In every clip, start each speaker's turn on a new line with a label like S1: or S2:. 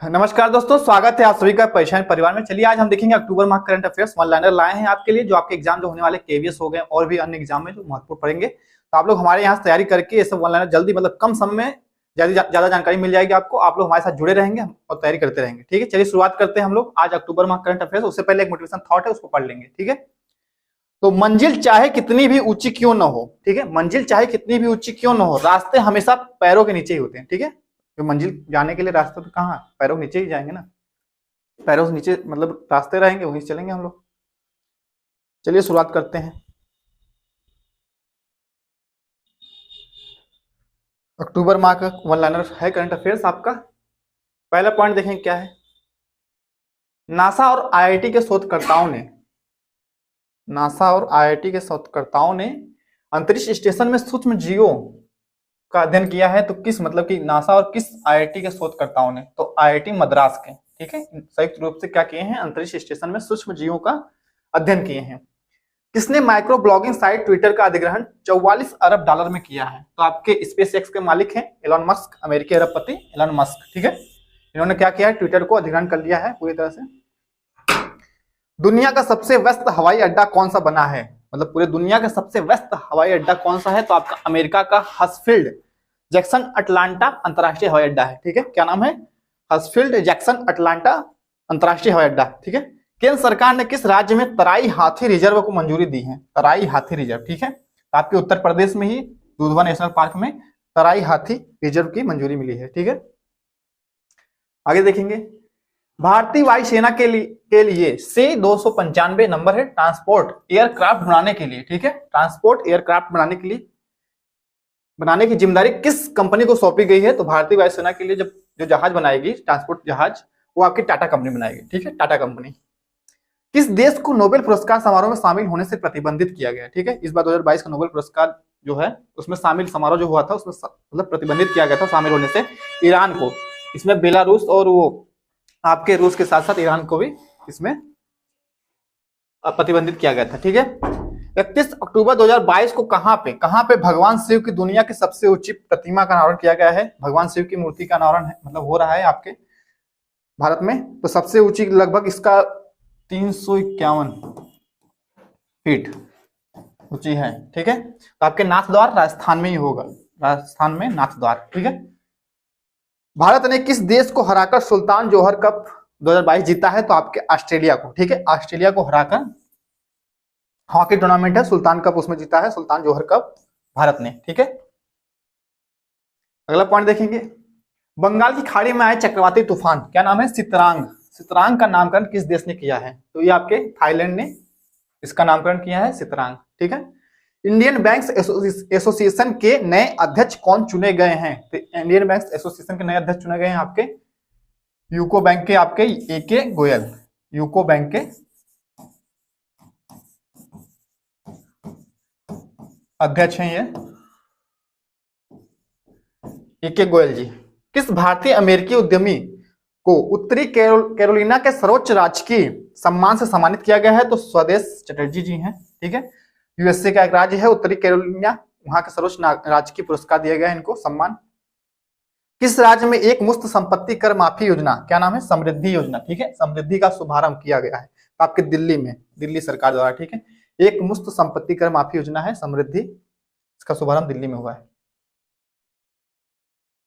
S1: नमस्कार दोस्तों, स्वागत है आप सभी का परेशान परिवार में। चलिए आज हम देखेंगे अक्टूबर माह करंट अफेयर्स वन लाइनर लाए हैं आपके लिए, जो आपके एग्जाम जो होने वाले केवीएस हो गए और भी अन्य एग्जाम में जो महत्वपूर्ण पड़ेंगे। तो आप लोग हमारे यहाँ से तैयारी करके ये सब वन लाइनर जल्दी मतलब कम समय में ज्यादा जानकारी मिल जाएगी आपको। आप लोग हमारे साथ जुड़े रहेंगे और तैयारी करते रहेंगे। ठीक है, चलिए शुरुआत करते हैं हम लोग आज अक्टूबर माह करंट अफेयर्स। उससे पहले एक मोटिवेशन थॉट है, उसको पढ़ लेंगे। ठीक है, तो मंजिल चाहे कितनी भी ऊंची क्यों न हो, ठीक है, मंजिल चाहे कितनी भी ऊंची क्यों न हो, रास्ते हमेशा पैरों के नीचे ही होते हैं। ठीक है, जो मंजिल जाने के लिए रास्ता तो कहाँ, पैरों के नीचे ही जाएंगे ना। पैरों से नीचे मतलब रास्ते रहेंगे, वहीं से चलेंगे हम लोग। चलिए शुरुआत करते हैं। अक्टूबर माह का वन लाइनर है करंट अफेयर्स आपका। पहला पॉइंट देखें क्या है। नासा और आईआईटी के शोधकर्ताओं ने अंतरिक्ष स्टेशन में सूक्ष्म जीवों का अध्ययन किया है। तो किस मतलब कि नासा और किस आईआईटी के शोधकर्ताओं ने, तो आईआईटी मद्रास के। ठीक है, संयुक्त रूप से क्या किए हैं, अंतरिक्ष स्टेशन में सूक्ष्म जीवों का अध्ययन किए हैं। किसने माइक्रो ब्लॉगिंग साइट ट्विटर का अधिग्रहण 44 अरब डॉलर में किया है, तो आपके स्पेस एक्स के मालिक हैं एलन मस्क, अमेरिकी अरबपति एलन मस्क। ठीक है, इन्होंने क्या किया है, ट्विटर को अधिग्रहण कर लिया है पूरी तरह से। दुनिया का सबसे व्यस्त हवाई अड्डा कौन सा बना है, मतलब पूरे दुनिया का सबसे व्यस्त हवाई अड्डा कौन सा है, तो आपका अमेरिका का हसफील्ड जैक्सन अटलांटा अंतरराष्ट्रीय हवाई अड्डा है। ठीक है, क्या नाम है, हसफील्ड जैक्सन अटलांटा अंतरराष्ट्रीय हवाई अड्डा। ठीक है, केंद्र सरकार ने किस राज्य में तराई हाथी रिजर्व को मंजूरी दी है, तराई हाथी रिजर्व। ठीक है, तो आपके उत्तर प्रदेश में ही दुधवा नेशनल पार्क में तराई हाथी रिजर्व की मंजूरी मिली है। ठीक है, आगे देखेंगे। भारतीय वायुसेना के लिए से 295 नंबर है ट्रांसपोर्ट एयरक्राफ्ट बनाने के लिए। ठीक है, ट्रांसपोर्ट एयरक्राफ्ट बनाने की जिम्मेदारी किस कंपनी को सौंपी गई है, तो भारतीय वायुसेना के लिए जो जहाज बनाएगी, ट्रांसपोर्ट जहाज, वो आपकी टाटा कंपनी बनाएगी। ठीक है, टाटा कंपनी। किस देश को नोबेल पुरस्कार समारोह में शामिल होने से प्रतिबंधित किया गया। ठीक है, इस बार 2022 का नोबेल पुरस्कार जो है उसमें शामिल समारोह जो हुआ था उसमें मतलब प्रतिबंधित किया गया था शामिल होने से ईरान को। इसमें बेलारूस और वो आपके रूस के साथ साथ ईरान को भी इसमें प्रतिबंधित किया गया था। ठीक है, 31 अक्टूबर 2022 को कहां पे भगवान शिव की दुनिया की सबसे ऊंची प्रतिमा का अनावरण किया गया है। भगवान शिव की मूर्ति का अनावरण है, मतलब हो रहा है आपके भारत में। तो सबसे ऊंची लगभग इसका 351 फीट ऊंची है। ठीक है, तो आपके नाथ द्वार राजस्थान में ही होगा, राजस्थान में नाथ द्वार। ठीक है, भारत ने किस देश को हराकर सुल्तान जोहर कप 2022 जीता है, तो आपके ऑस्ट्रेलिया को। ठीक है, ऑस्ट्रेलिया को हराकर हॉकी टूर्नामेंट है सुल्तान कप, उसमें जीता है सुल्तान जोहर कप भारत ने। ठीक है, अगला पॉइंट देखेंगे। बंगाल की खाड़ी में आए चक्रवाती तूफान, क्या नाम है, सितरांग। सितरांग का नामकरण किस देश ने किया है, तो ये आपके थाईलैंड ने इसका नामकरण किया है, सितरांग। ठीक है, इंडियन बैंक्स एसोसिएशन के नए अध्यक्ष कौन चुने गए हैं, तो इंडियन बैंक्स एसोसिएशन के नए अध्यक्ष चुने गए हैं आपके यूको बैंक के आपके एके गोयल। यूको बैंक के अध्यक्ष हैं ये एके गोयल जी। किस भारतीय अमेरिकी उद्यमी को उत्तरी कैरोलिना के सर्वोच्च राजकीय सम्मान से सम्मानित किया गया है, तो स्वदेश चटर्जी जी हैं। ठीक है, यूएसए का एक राज्य है उत्तरी कैरोलिना, वहां के सर्वोच्च राजकीय पुरस्कार दिया गया है इनको, सम्मान। किस राज्य में एक मुफ्त संपत्ति कर माफी योजना, क्या नाम है, समृद्धि योजना। ठीक है, समृद्धि का शुभारंभ किया गया है तो आपके दिल्ली में, दिल्ली सरकार द्वारा। ठीक है, एक मुफ्त संपत्ति कर माफी योजना है समृद्धि, इसका शुभारंभ दिल्ली में हुआ है।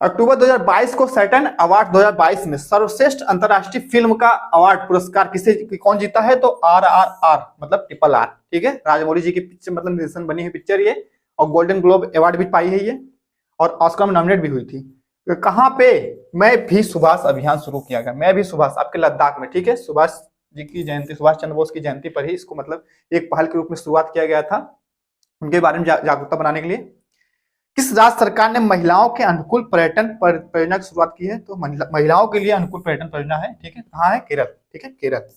S1: अक्टूबर 2022 को सैटर्न अवार्ड 2022 में सर्वश्रेष्ठ अंतरराष्ट्रीय फिल्म का अवार्ड पुरस्कार कौन जीता है, तो RRR मतलब ट्रिपल आर। ठीक है, राजमौली जी की पिक्चर मतलब निर्देशन बनी है पिक्चर ये, और गोल्डन ग्लोब अवार्ड भी पाई है ये, और ऑस्कर में नॉमिनेट भी हुई थी। तो कहां पे, मैं भी सुभाष अभियान शुरू किया गया, मैं भी सुभाष, आपके लद्दाख में। ठीक है, सुभाष जी की जयंती, सुभाष चंद्र बोस की जयंती पर ही इसको मतलब एक पहल के रूप में शुरुआत किया गया था, उनके बारे में जागरूकता बनाने के लिए। किस राज्य सरकार ने महिलाओं के अनुकूल पर्यटन परियोजना की शुरुआत की है, तो महिलाओं के लिए अनुकूल पर्यटन परियोजना है। ठीक है, कहाँ है, केरल। ठीक है, केरल।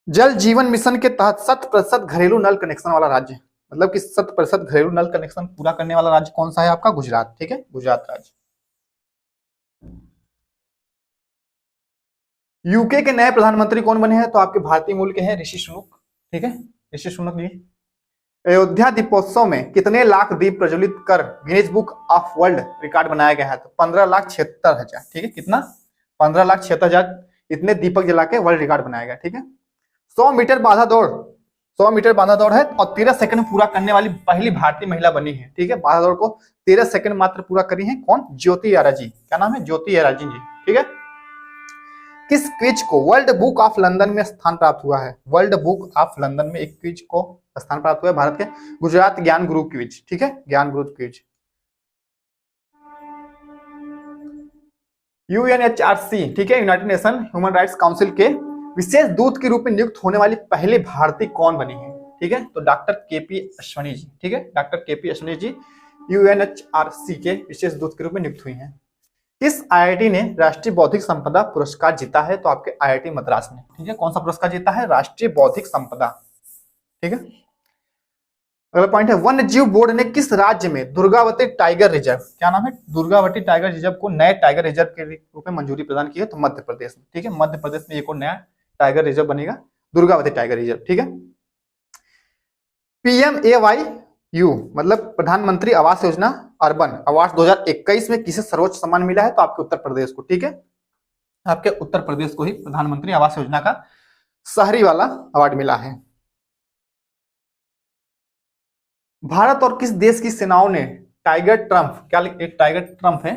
S1: जल जीवन मिशन के तहत 100% घरेलू नल कनेक्शन वाला राज्य, मतलब कि 100% घरेलू नल कनेक्शन पूरा करने वाला राज्य कौन सा है आपका, गुजरात। ठीक है, गुजरात राज्य। यूके के नए प्रधानमंत्री कौन बने हैं, तो आपके भारतीय मूल के हैं ऋषि सुनक। ठीक है, ऋषि सुनक जी। अयोध्या दीपोत्सव में कितने लाख दीप प्रज्वलित कर Guinness book of world record बनाया गया है? तो 15,76,000। ठीक है, कितना? 15,76,000 इतने दीपक जला के वर्ल्ड रिकॉर्ड बनाया गया। ठीक है। 100 मीटर बाधा दौड़, 100 मीटर बाधा दौड़ है और 13 सेकंड में पूरा करने वाली पहली भारतीय महिला बनी है। ठीक है, बाधा दौड़ को 13 सेकंड मात्र पूरा करी है। कौन? ज्योति एराजी। क्या नाम है? ज्योति एराजी जी। ठीक है। किस क्विज को वर्ल्ड बुक ऑफ लंदन में स्थान प्राप्त हुआ है? वर्ल्ड बुक ऑफ लंदन में एक क्विज को स्थान प्राप्त हुआ है भारत के, गुजरात ज्ञान गुरु क्विज। ठीक है, ज्ञान गुरु क्विज। यूएनएचआरसी, ठीक है, United nation human rights council के विशेष दूत के रूप में नियुक्त होने वाली पहली भारतीय कौन बनी है? ठीक है, तो डॉक्टर केपी अश्वनी जी। ठीक है, डॉक्टर केपी अश्वनी जी यूएनएचआरसी के विशेष दूत के रूप में नियुक्त हुई हैं। किस आईआईटी ने राष्ट्रीय बौद्धिक संपदा पुरस्कार जीता है? तो आपके आईआईटी मद्रास ने। ठीक है, कौन सा पुरस्कार जीता है? राष्ट्रीय बौद्धिक संपदा। ठीक है। अगला पॉइंट है, वन्य जीव बोर्ड ने किस राज्य में दुर्गावती टाइगर रिजर्व, क्या नाम है, दुर्गावती टाइगर रिजर्व को नए टाइगर रिजर्व के रूप में मंजूरी प्रदान की है? तो मध्य प्रदेश में। ठीक है, मध्य प्रदेश में एक और नया टाइगर रिजर्व बनेगा, दुर्गावती टाइगर रिजर्व। ठीक है। PMAYU मतलब प्रधानमंत्री आवास योजना अर्बन अवार्ड 2021 में किसे सर्वोच्च सम्मान मिला है? तो आपके उत्तर प्रदेश को। ठीक है, आपके उत्तर प्रदेश को ही प्रधानमंत्री आवास योजना का शहरी वाला अवार्ड मिला है। भारत और किस देश की सेनाओं ने टाइगर ट्रम्प, क्या एक टाइगर ट्रम्प है,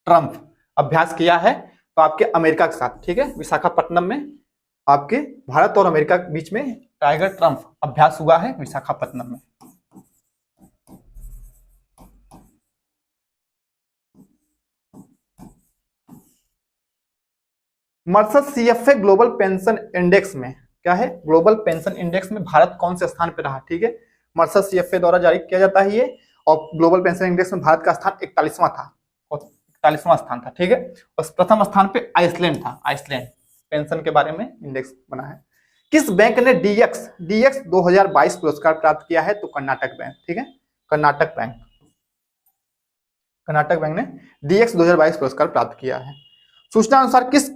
S1: ट्रम्प अभ्यास किया है? तो आपके अमेरिका के साथ। ठीक है, विशाखापट्टनम में आपके भारत और अमेरिका के बीच में टाइगर ट्रम्प अभ्यास हुआ है विशाखापट्टनम में। Mercer CFA global pension index में, क्या है, ग्लोबल पेंशन इंडेक्स में भारत कौन से स्थान पर रहा? ठीक है, मर्सर सीएफए द्वारा जारी किया जाता है ये, और ग्लोबल पेंशन इंडेक्स में भारत का स्थान 41वां था, 41वां स्थान था। ठीक है, और प्रथम स्थान पे आइसलैंड था, आइसलैंड पेंशन के बारे में इंडेक्स बना है। किस बैंक ने डीएक्स 2022 पुरस्कार प्राप्त किया है? तो कर्नाटक बैंक। ठीक है, कर्नाटक बैंक, कर्नाटक बैंक ने डीएक्स 2022 पुरस्कार प्राप्त किया है। सूचना अनुसार किसे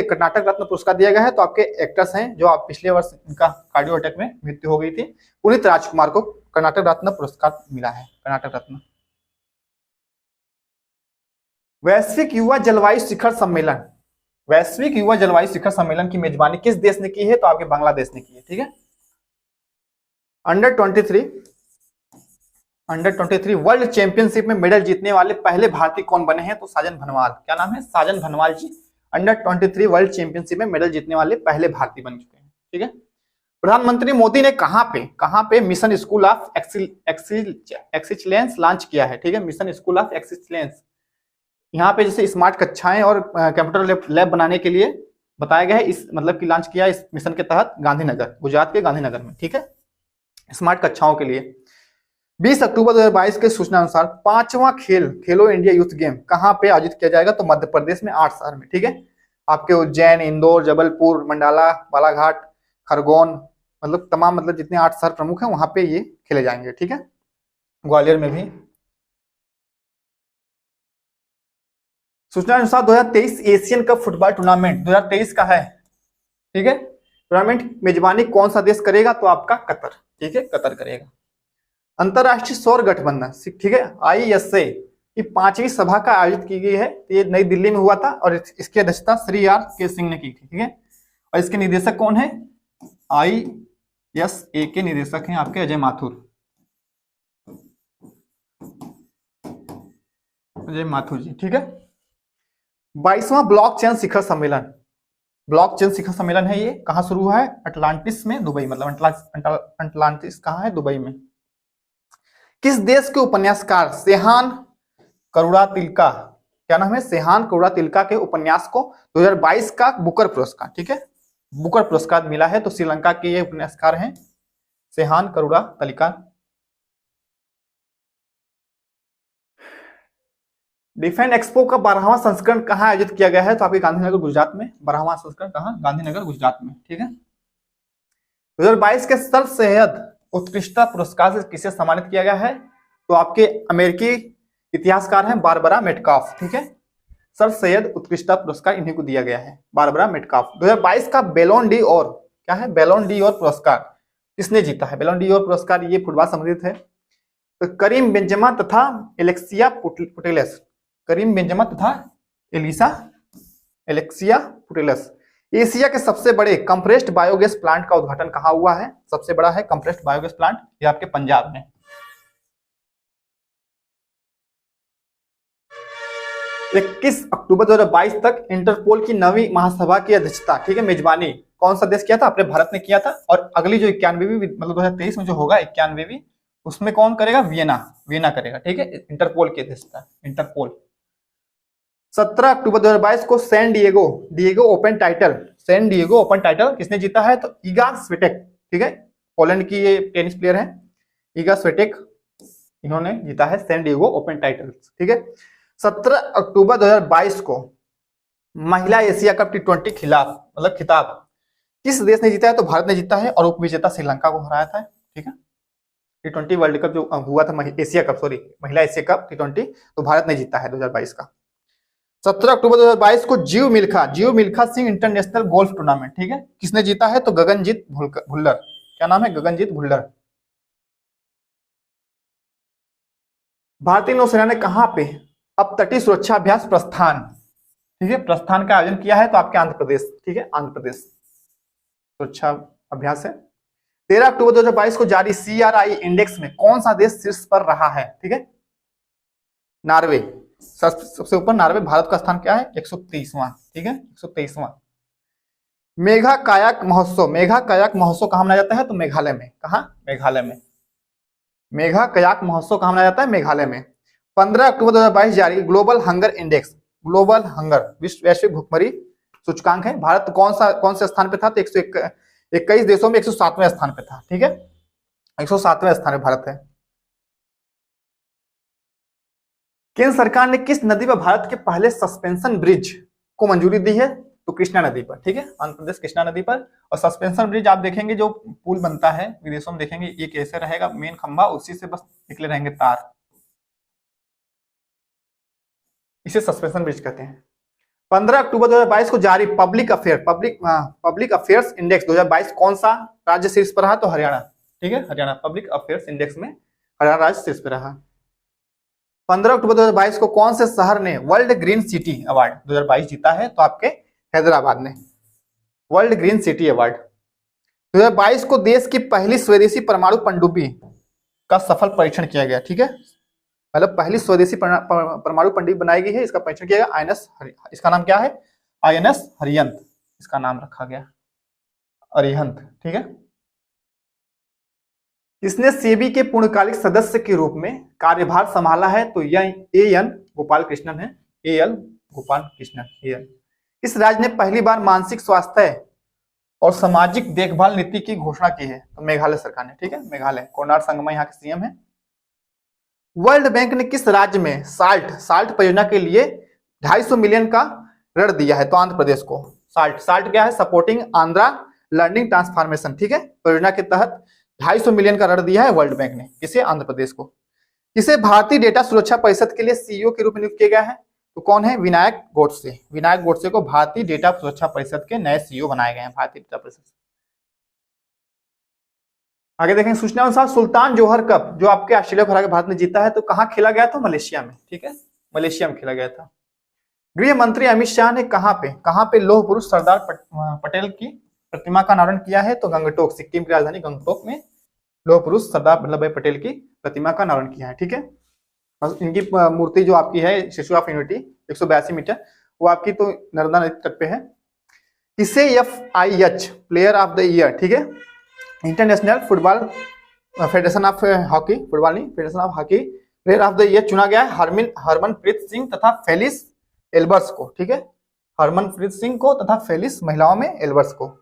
S1: कर्नाटक रत्न पुरस्कार दिया गया है? तो आपके एक्टर्स हैं जो आप पिछले वर्ष इनका कार्डियो अटैक में मृत्यु हो गई थी, पुनीत राजकुमार को कर्नाटक रत्न पुरस्कार मिला है, कर्नाटक रत्न। वैश्विक युवा जलवायु शिखर सम्मेलन, वैश्विक युवा जलवायु शिखर सम्मेलन की मेजबानी किस देश ने की है? तो आपके बांग्लादेश ने की है। ठीक है। अंडर 23 वर्ल्ड चैंपियनशिप में मेडल जीतने वाले पहले भारतीय कौन बने हैं? तो साजन भनवाल। क्या नाम है? साजन भनवाल जी अंडर 23 वर्ल्ड चैंपियनशिप में मेडल जीतने वाले पहले भारतीय बन चुके हैं। ठीक है। प्रधानमंत्री मोदी ने कहां पे mission school of excellence launch किया है? ठीक है, मिशन स्कूल ऑफ एक्सीलेंस, यहाँ पे जैसे स्मार्ट कक्षाएं और कंप्यूटर लैब बनाने के लिए बताया गया है, इस मतलब कि लॉन्च किया इस मिशन के तहत गांधीनगर, गुजरात के गांधीनगर में। ठीक है, स्मार्ट कक्षाओं के लिए। 20 अक्टूबर 2022 के सूचना अनुसार 5वां खेलो इंडिया यूथ गेम कहाँ पे आयोजित किया जाएगा? तो मध्य प्रदेश में 8 शहर में। ठीक है, आपके उज्जैन, इंदौर, जबलपुर, मंडाला, बालाघाट, खरगोन, मतलब तमाम मतलब जितने 8 शहर प्रमुख हैं वहां पे ये खेले जाएंगे। ठीक है, ग्वालियर में भी। सूचना अनुसार 2023 एशियन कप फुटबॉल टूर्नामेंट 2023 का है। ठीक है, टूर्नामेंट मेजबानी कौन सा देश करेगा? तो आपका कतर। ठीक है, कतर करेगा। अंतरराष्ट्रीय सौर गठबंधन, ठीक है, ISA की 5वीं सभा का आयोजित की गई है। ये नई दिल्ली में हुआ था और इसकी अध्यक्षता श्री R.K. सिंह ने की थी। ठीक है, और इसके निदेशक कौन है? ISA के निदेशक हैं आपके अजय माथुर, अजय माथुर जी। ठीक है, 22वां ब्लॉकचेन शिखर सम्मेलन, ब्लॉकचेन शिखर सम्मेलन है ये, कहां शुरू हुआ है? अटलांटिस में, दुबई, मतलब अटलांटिस कहां है? दुबई में। किस देश के उपन्यासकार सेहान करुणा तिलका, क्या नाम है? सेहान करुणा तिलका के उपन्यास को 2022 का बुकर पुरस्कार, ठीक है, बुकर पुरस्कार मिला है? तो श्रीलंका के ये उपन्यासकार हैं सेहान करुणा तिलका। डिफेंस एक्सपो का 12वां संस्करण कहाँ आयोजित किया गया है? तो आपके गांधीनगर गुजरात में। 12वां संस्करण कहाँ? गांधीनगर गुजरात में। ठीक है, 2022 के सर्वश्रेष्ठ उत्कृष्टता पुरस्कार से किसे सम्मानित किया गया है? तो आपके अमेरिकी इतिहासकार हैं बारबरा मेटकाफ। ठीक है, सर्वश्रेष्ठ उत्कृष्टता पुरस्कार इन्हीं को दिया गया है, बारबरा मेटकाफ। 2022 का बैलोन डी और, क्या है? बैलोन डी और पुरस्कार किसने जीता है बैलन डी और पुरस्कार? ये फुटबॉल संबंधित है। तो करीम बेंजेमा तथा एलेक्सिया पुटेलस, करीम बेंजेमा तथा एलेक्सिया पुटेलस। एशिया के सबसे बड़े कंप्रेस्ड बायोगैस प्लांट का उद्घाटन कहाँ हुआ है? सबसे बड़ा है कंप्रेस्ड बायोगैस प्लांट, ये आपके पंजाब में। 21 अक्टूबर 2022 तक इंटरपोल की 9वीं महासभा की अध्यक्षता, ठीक है, मेजबानी कौन सा देश किया था? अपने भारत ने किया था। और अगली जो 91वीं मतलब 2023 में जो होगा 91वीं, उसमें कौन करेगा? वियना करेगा, ठीक है, इंटरपोल की अध्यक्षता, इंटरपोल। 17 अक्टूबर 2022 को सैन डिएगो ओपन टाइटल किसने जीता है? तो इगा स्विटेक, ठीक है, पोलैंड की ये टेनिस प्लेयर है इगा स्विटेक, इन्होंने जीता है सैन डिएगो ओपन टाइटल, ठीक है। 17 अक्टूबर 2022 को महिला एशिया कप T20 खिताब किस देश ने जीता है? तो भारत ने जीता है और उप विजेता श्रीलंका को हराया था, ठीक है। T20 वर्ल्ड कप जो हुआ था, महिला एशिया कप T20, तो भारत ने जीता है 2022 का। 17 अक्टूबर 2022 को जीव Milkha Singh international golf tournament, ठीक है, किसने जीता है? तो गगनजीत भुल्लर, क्या नाम है? गगनजीत भुल्लर। भारतीय नौसेना ने कहां पे अब तटीय सुरक्षा अभ्यास प्रस्थान, ठीक है, प्रस्थान का आयोजन किया है? तो आपके आंध्र प्रदेश, ठीक है, आंध्र प्रदेश सुरक्षा अभ्यास है। 13 अक्टूबर 2022 को जारी CRI इंडेक्स में कौन सा देश शीर्ष पर रहा है? ठीक है, नॉर्वे, सबसे ऊपर नॉर्वे। भारत का स्थान क्या है? 123वां, ठीक है, 123वां। मेघा कायाक महोत्सव कहां मनाया जाता है? तो मेघालय में। कहां? मेघालय में। मेघा कयाक महोत्सव कहां मनाया जाता है? मेघालय में। 15 अक्टूबर 2022 जारी global hunger index, global hunger वैश्विक भूखमरी सूचकांक है। भारत कौन से स्थान पे था? तो 121 देशों में 107वें स्थान पे था, ठीक है, 107वें स्थान पे भारत है। केंद्र सरकार ने किस नदी पर भारत के पहले सस्पेंशन ब्रिज को मंजूरी दी है? तो कृष्णा नदी पर, ठीक है, आंध्र प्रदेश कृष्णा नदी पर। और सस्पेंशन ब्रिज आप देखेंगे जो पुल बनता है विदेशों में, देखेंगे ये कैसे रहेगा, मेन खंभा, उसी से बस निकले रहेंगे तार, इसे सस्पेंशन ब्रिज कहते हैं। 15 अक्टूबर 2022 को जारी पब्लिक अफेयर्स इंडेक्स 2022 कौन सा राज्य शीर्ष पर रहा? तो हरियाणा, ठीक है, हरियाणा। पब्लिक अफेयर्स इंडेक्स में हरियाणा राज्य शीर्ष पर रहा। 15 अक्टूबर 2022 को कौन से शहर ने वर्ल्ड ग्रीन सिटी अवार्ड 2022 जीता है? तो आपके हैदराबाद ने वर्ल्ड ग्रीन सिटी अवार्ड। 2022 को देश की पहली स्वदेशी परमाणु पनडुब्बी का सफल परीक्षण किया गया, ठीक है, मतलब पहली स्वदेशी परमाणु पनडुब्बी बनाई गई है, इसका परीक्षण किया गया इसका नाम क्या है? INS अरिहंत, इसका नाम रखा गया अरिहंत, ठीक है। इसने सेबी के पूर्णकालिक सदस्य के रूप में कार्यभार संभाला है? तो यह AN गोपाल कृष्णन है, AL गोपाल कृष्णन। इस राज्य ने पहली बार मानसिक स्वास्थ्य और सामाजिक देखभाल नीति की घोषणा की है? तो मेघालय सरकार ने, ठीक है, मेघालय। कोनार्ड संगमा यहाँ के CM है। वर्ल्ड बैंक ने किस राज्य में साल्ट परियोजना के लिए 250 मिलियन का ऋण दिया है? तो आंध्र प्रदेश को। साल्ट क्या है? सपोर्टिंग आंध्रा लर्निंग ट्रांसफॉर्मेशन, ठीक है, परियोजना के तहत 250 मिलियन का ऋण दिया है वर्ल्ड बैंक ने, किसे? आंध्र प्रदेश को। किसे भारतीय डेटा सुरक्षा परिषद के लिए CEO के रूप में नियुक्त किया गया है? तो कौन है? विनायक गोडसे को भारतीय डेटा सुरक्षा परिषद के नए CEO बनाए गए हैं, भारतीय डेटा परिषद। आगे देखें, सूचना अनुसार सुल्तान जोहर कप जो आपके ऑस्ट्रेलिया को हरा के भारत ने जीता है, तो कहां खेला गया था? मलेशिया में, ठीक है, मलेशिया में खेला गया था। गृह मंत्री अमित शाह ने कहां पे लौह पुरुष सरदार पटेल की प्रतिमा का अनावरण किया है? तो गंगटोक, सिक्किम की राजधानी गंगटोक में लौह पुरुष सरदार वल्लभ भाई पटेल की प्रतिमा का अनावरण किया है, ठीक है। और इनकी मूर्ति जो आपकी है स्टैच्यू ऑफ यूनिटी 182 मीटर, वो आपकी तो नर्मदा नदी तट पे है। किसे FIH player of the year, ठीक है, international football federation of hockey, football नहीं, federation of hockey player of the year चुना गया है हरमनप्रीत सिंह तथा फेलिस एल्बर्स को, ठीक है, हरमनप्रीत सिंह को तथा फेलिस महिलाओं में एल्बर्स को।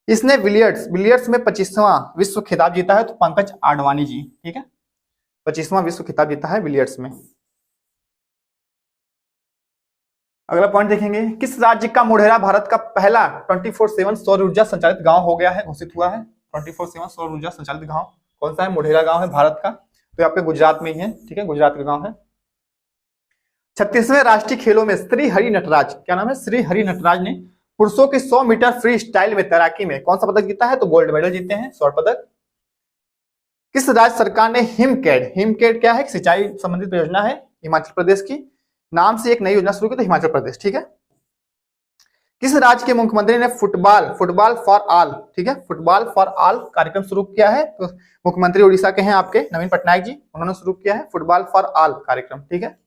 S1: इसने बिलियर्ड्स में 25वां विश्व खिताब जीता है? तो पंकज आडवाणी जी, ठीक है, 25वां विश्व खिताब जीता है बिलियर्ड्स में। अगला पॉइंट देखेंगे, किस राज्य का मोढेरा भारत का पहला 24/7 सौर ऊर्जा संचालित गांव हो गया है, घोषित हुआ है? 24/7 सौर ऊर्जा संचालित गांव कौन सा है? मोढेरा गांव है भारत का, तो आपके गुजरात में ही है, ठीक है, गुजरात का गांव है। 36वें राष्ट्रीय खेलों में श्री हरि नटराज, क्या नाम है? श्री हरि नटराज ने पुरुषों की 100 मीटर फ्री स्टाइल में तैराकी में कौन सा पदक जीता है? तो गोल्ड मेडल जीते हैं, स्वर्ण पदक। किस राज्य सरकार ने हिमकेड क्या है? सिंचाई संबंधित योजना है हिमाचल प्रदेश की, नाम से एक नई योजना शुरू की, तो हिमाचल प्रदेश, ठीक है। किस राज्य के मुख्यमंत्री ने फुटबॉल फॉर ऑल, ठीक है, फुटबॉल फॉर ऑल कार्यक्रम शुरू किया है? तो मुख्यमंत्री उड़ीसा के हैं आपके नवीन पटनायक जी, उन्होंने शुरू किया है फुटबॉल फॉर ऑल कार्यक्रम, ठीक है।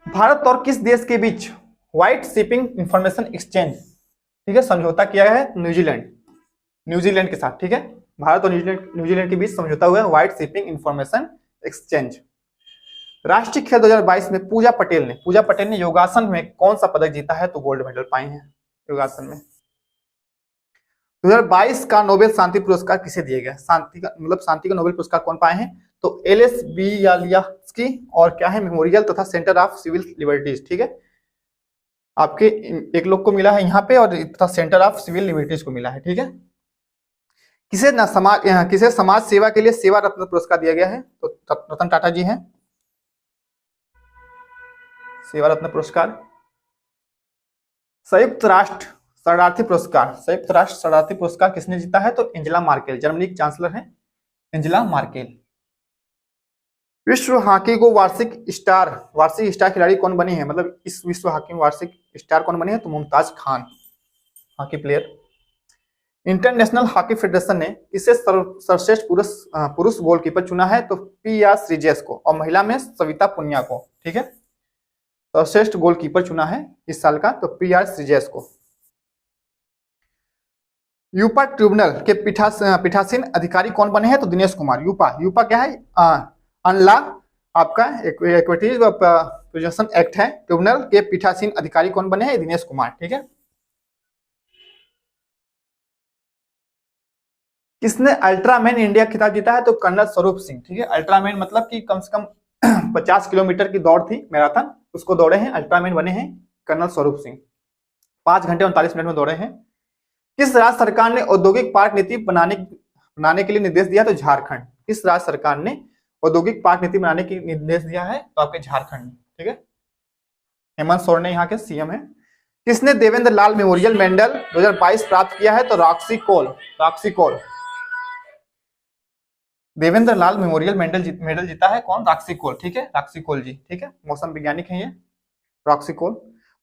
S1: भारत और किस देश के बीच व्हाइट शिपिंग इंफॉर्मेशन एक्सचेंज, ठीक है, समझौता किया है? न्यूजीलैंड के साथ, ठीक है। भारत और न्यूजीलैंड के बीच समझौता हुआ है व्हाइट शिपिंग इंफॉर्मेशन एक्सचेंज। राष्ट्रीय खेल 2022 में पूजा पटेल ने योगासन में कौन सा पदक जीता है? तो गोल्ड मेडल पाई हैं योगासन में। 2022 का नोबेल शांति पुरस्कार किसे दिया गया? शांति का नोबेल पुरस्कार कौन पाए हैं? तो एलएस बियालियात्स्की और क्या है, मेमोरियल तथा सेंटर ऑफ सिविल लिबर्टीज, ठीक है। आपके एक लोग को मिला है यहाँ पे और तथा सेंटर ऑफ सिविल लिबर्टीज को मिला है, ठीक है। किसे समाज सेवा के लिए सेवा रत्न पुरस्कार दिया गया है? तो रतन टाटा जी हैं, सेवा रत्न पुरस्कार। संयुक्त राष्ट्र शरणार्थी पुरस्कार किसने जीता है? तो एंजेला मार्केल, जर्मनी की चांसलर हैं एंजेला मार्केल। विश्व हॉकी को वार्षिक स्टार खिलाड़ी कौन बनी है? मतलब इस विश्व हॉकी में वार्षिक स्टार कौन बनी है? तो Mumtaz Khan, hockey player. International hockey federation ने किसे सर्वश्रेष्ठ पुरुष गोलकीपर चुना है? तो पी.आर. श्रीजेश को, और महिला में सविता पुनिया को, ठीक है। सर्वश्रेष्ठ गोलकीपर चुना है इस साल का, तो पी.आर. श्रीजेश को। यूपा ट्रिब्यूनल के पीठासीन अधिकारी कौन बने हैं? तो दिनेश कुमार। यूपा क्या है? अनला आपका इक्विटीज प्रोजेक्शन एक्ट है। ट्रिब्यूनल के पीठासीन अधिकारी कौन बने हैं? दिनेश कुमार, ठीक है। किसने अल्ट्रामैन इंडिया खिताब जीता है? तो कर्नल स्वरूप सिंह, ठीक है। अल्ट्रामैन मतलब कि कम से कम 50 किलोमीटर की दौड़ थी, मैराथन, उसको दौड़े हैं, अल्ट्रामैन बने हैं कर्नल स्वरूप सिंह। 5 घंटे 39 मिनट में दौड़े हैं। किस राज्य सरकार ने औद्योगिक पार्क नीति बनाने के लिए निर्देश दिया? तो झारखंड। किस राज्य सरकार ने औद्योगिक पार्क नीति बनाने की निर्देश दिया है? तो आपके झारखंड, ठीक है। हेमंत सोरेन यहाँ के सीएम है। किसने देवेंद्र लाल मेमोरियल मेडल 2022 प्राप्त किया है? तो रॉक्सी कौल। देवेंद्र लाल मेमोरियल मेडल जीता है कौन? रॉक्सी कौल, ठीक है, रॉक्सी कौल जी, ठीक है, मौसम वैज्ञानिक है ये रॉक्सी कौल।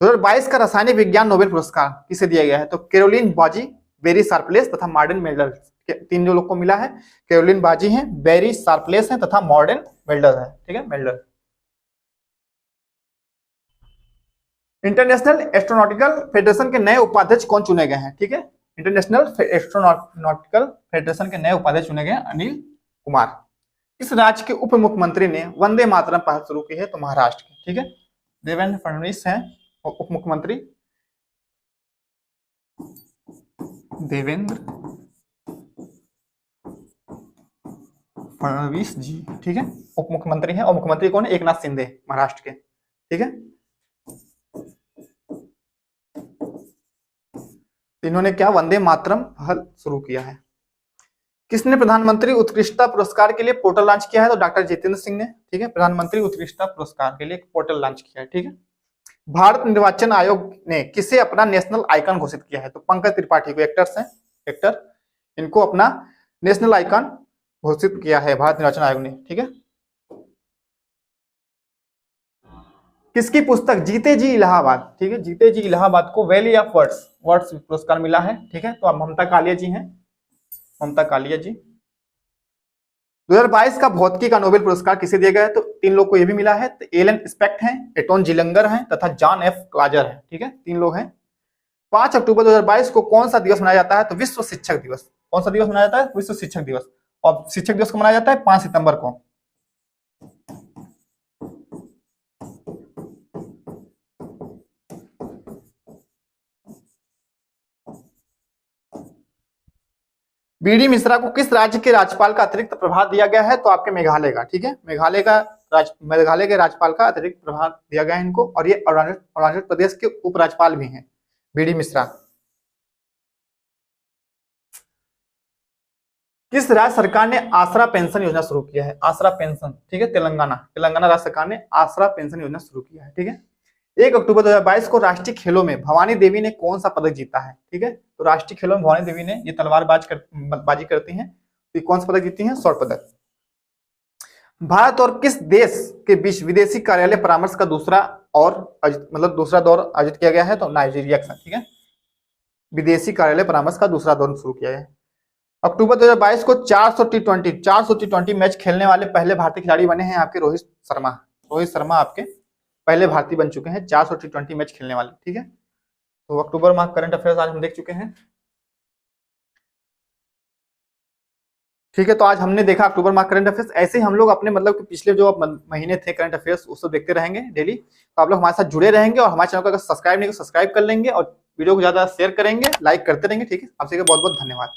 S1: 2022 का रासायनिक विज्ञान नोबेल पुरस्कार किसे दिया गया है? तो कैरोलिन बाजी, बेरी शार्पलेस तथा मॉर्डन मेल्डर, तीन जो लोग को मिला है। कैरोलिन बाजी हैं, बेरी शार्पलेस हैं तथा मॉर्डन मेल्डर है, ठीक है, मेल्डर। इंटरनेशनल एस्ट्रोनॉटिकल फेडरेशन के नए उपाध्यक्ष कौन चुने गए हैं? ठीक है, इंटरनेशनल एस्ट्रोनॉटिकल फेडरेशन के नए उपाध्यक्ष चुने गए अनिल कुमार। किस राज्य के उप मुख्यमंत्री ने वंदे मातरम पहल शुरू की है? तो महाराष्ट्र के, ठीक है, देवेंद्र फडणवीस हैं उप मुख्यमंत्री, देवेंद्र फडणवीस जी, ठीक है, उप मुख्यमंत्री हैं। और मुख्यमंत्री कौन है? एकनाथ शिंदे, महाराष्ट्र के, ठीक है। इन्होंने क्या वंदे मातरम पहल शुरू किया है। किसने प्रधानमंत्री उत्कृष्टता पुरस्कार के लिए पोर्टल लॉन्च किया है? तो डॉक्टर जितेंद्र सिंह ने, ठीक है, प्रधानमंत्री उत्कृष्टता पुरस्कार के लिए एक पोर्टल लॉन्च किया है, ठीक है। भारत निर्वाचन आयोग ने किसे अपना नेशनल आइकन घोषित किया है? तो पंकज त्रिपाठी को, एक्टर्स हैं, एक्टर, इनको अपना नेशनल आइकन घोषित किया है भारत निर्वाचन आयोग ने, ठीक है। किसकी पुस्तक जीते जी इलाहाबाद, ठीक है, जीते जी इलाहाबाद को वैली ऑफ वर्ड्स पुरस्कार मिला है, ठीक है। तो अब ममता कालिया जी हैं, ममता कालिया जी। 2022 का भौतिकी का नोबेल पुरस्कार किसे दिया गया है? तो 3 लोग को यह भी मिला है, तो एलन स्पेक्ट हैं, एटोन जिलंगर हैं तथा जॉन एफ क्लाजर हैं, ठीक है, 3 लोग हैं। 5 अक्टूबर 2022 को कौन सा दिवस मनाया जाता है? तो विश्व शिक्षक दिवस। कौन सा दिवस मनाया जाता है? विश्व शिक्षक दिवस। और शिक्षक दिवस को मनाया जाता है 5 सितंबर को। बी.डी. मिश्रा को किस राज्य के राज्यपाल का अतिरिक्त प्रभार दिया गया है? तो आपके मेघालय का, ठीक है, मेघालय के राज्यपाल का अतिरिक्त प्रभार दिया गया है इनको। और ये अरुणाचल प्रदेश के उपराज्यपाल भी हैं बी.डी. मिश्रा। किस राज्य सरकार ने आसरा पेंशन योजना शुरू किया है? आसरा पेंशन, ठीक है, तेलंगाना राज्य सरकार ने आसरा पेंशन योजना शुरू किया है, ठीक है। 1 अक्टूबर 2022 को राष्ट्रीय खेलों में भवानी देवी ने कौन सा पदक जीता है? ठीक है, तो राष्ट्रीय खेलों में भवानी देवी ने, ये बाजी करती हैं, तो कौन सा पदक जीती हैं? स्वर्ण पदक। भारत और किस देश के बीच विदेशी कार्यालय परामर्श का दूसरा दौर आयोजित किया गया है? तो नाइजीरिया के साथ। ठीक है, विदेशी कार्यालय परामर्श का दूसरा दौर शुरू किया है। अक्टूबर 2022 को 400 टी20 मैच खेलने वाले पहले भारतीय खिलाड़ी बने हैं आपके रोहित शर्मा। रोहित शर्मा आपके पहले भारतीय बन चुके हैं 400 टी20 मैच खेलने वाले। ठीक है, तो अक्टूबर माह करंट अफेयर्स आज हम देख चुके हैं। ठीक है, तो आज हमने देखा अक्टूबर माह करंट अफेयर्स। ऐसे ही हम लोग अपने मतलब कि पिछले जो महीने थे करंट अफेयर्स उसको देखते रहेंगे डेली। तो आप लोग हमारे साथ जुड़े रहेंगे और हमारे चैनल को अगर सब्सक्राइब नहीं तो सब्सक्राइब कर लेंगे और वीडियो को ज्यादा शेयर करेंगे, लाइक करते रहेंगे। ठीक है, आप सभी का बहुत बहुत धन्यवाद।